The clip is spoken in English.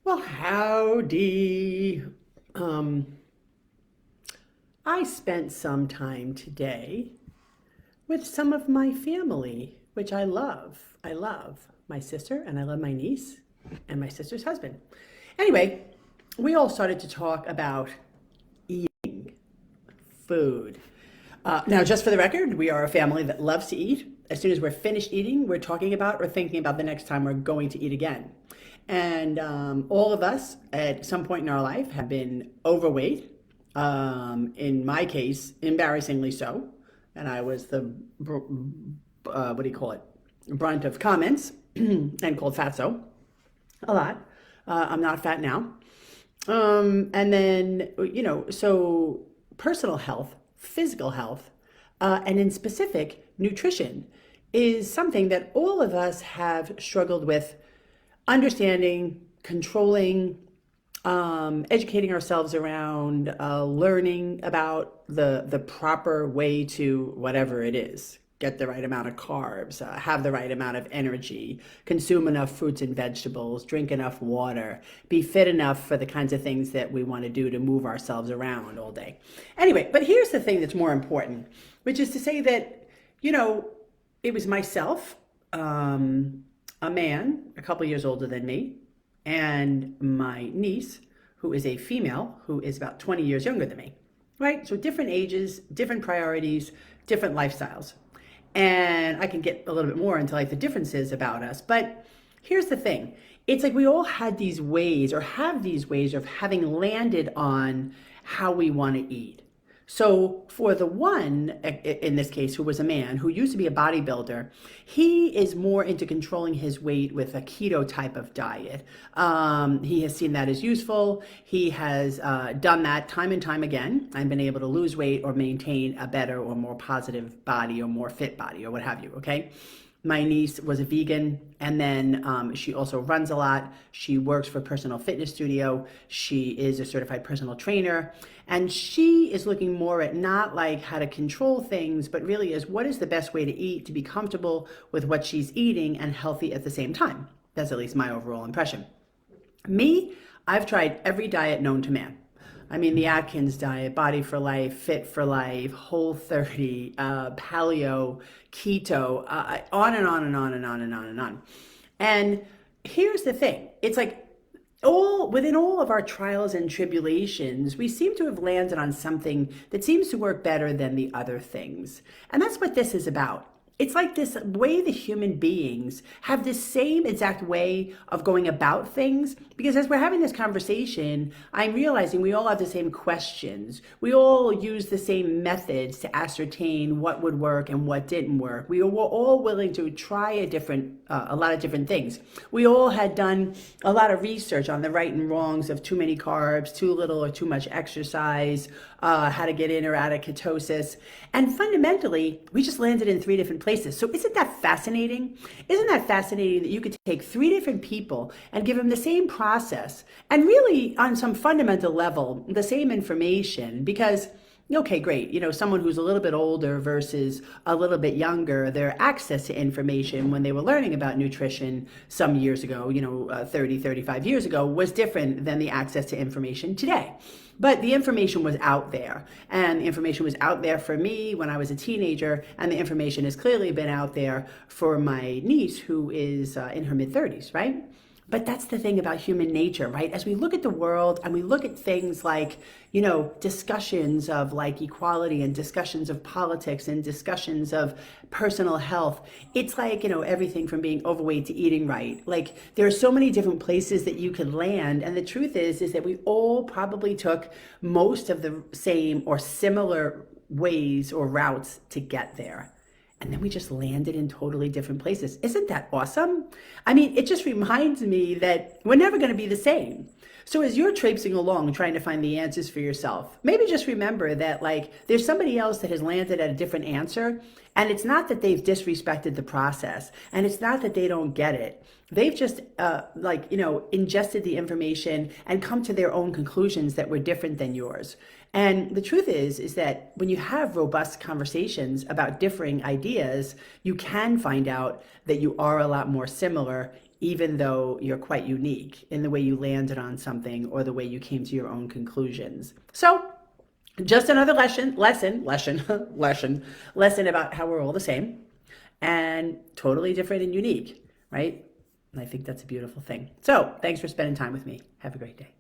Well, howdy. Um, I spent some time today with some of my family, which I love. I love my sister and I love my niece and my sister's husband. Anyway, we all started to talk about eating food. Now, just for the record, we are a family that loves to eat. As soon as we're finished eating, we're talking about or thinking about the next time we're going to eat again. And all of us at some point in our life have been overweight. In my case, embarrassingly so. And I was the, what do you call it, brunt of comments and called fatso a lot. I'm not fat now. And then, so personal health, physical health, and in specific, nutrition is something that all of us have struggled with understanding, controlling, educating ourselves around, learning about the proper way to whatever it is. Get the right amount of carbs, have the right amount of energy, consume enough fruits and vegetables, drink enough water, be fit enough for the kinds of things that we want to do to move ourselves around all day. Anyway, but here's the thing that's more important, which is to say that, it was myself, a man a couple years older than me, and my niece, who is a female, who is about 20 years younger than me, right? So different ages, different priorities, different lifestyles. And I can get a little bit more into like the differences about us. But here's the thing. It's like we all had these ways or have these ways of having landed on how we want to eat. So for the one, in this case, who was a man who used to be a bodybuilder, he is more into controlling his weight with a keto type of diet. He has seen that as useful. He has done that time and time again and been able to lose weight or maintain a better or more positive body or more fit body or what have you, okay? My niece was a vegan, and then she also runs a lot. She works for a personal fitness studio. She is a certified personal trainer, and she is looking more at not like how to control things, but really as what is the best way to eat to be comfortable with what she's eating and healthy at the same time. That's at least my overall impression. Me, I've tried every diet known to man. I mean, the Atkins diet, Body for Life, Fit for Life, Whole 30, Paleo, Keto, on and on and on and on and on and on. And here's the thing. It's like within all of our trials and tribulations, we seem to have landed on something that seems to work better than the other things. And that's what this is about. It's like this way the human beings have this same exact way of going about things. Because as we're having this conversation, I'm realizing we all have the same questions. We all use the same methods to ascertain what would work and what didn't work. We were all willing to try a lot of different things. We all had done a lot of research on the right and wrongs of too many carbs, too little or too much exercise, how to get in or out of ketosis. And fundamentally, we just landed in three different places. So isn't that fascinating? Isn't that fascinating that you could take three different people and give them the same process and really on some fundamental level, the same information? Because okay, great. Someone who's a little bit older versus a little bit younger, their access to information when they were learning about nutrition some years ago, 30, 35 years ago, was different than the access to information today. But the information was out there, and the information was out there for me when I was a teenager, and the information has clearly been out there for my niece who is in her mid-30s, right? But that's the thing about human nature, right? As we look at the world and we look at things like, discussions of like equality and discussions of politics and discussions of personal health, it's like, everything from being overweight to eating right. Like there are so many different places that you could land. And the truth is that we all probably took most of the same or similar ways or routes to get there. And then we just landed in totally different places. Isn't that awesome? I mean, it just reminds me that we're never going to be the same. So as you're traipsing along trying to find the answers for yourself, maybe just remember that like there's somebody else that has landed at a different answer. And it's not that they've disrespected the process. And it's not that they don't get it. They've just ingested the information and come to their own conclusions that were different than yours. And the truth is that when you have robust conversations about differing ideas, you can find out that you are a lot more similar, even though you're quite unique in the way you landed on something or the way you came to your own conclusions. So just another lesson about how we're all the same and totally different and unique, right? And I think that's a beautiful thing. So thanks for spending time with me. Have a great day.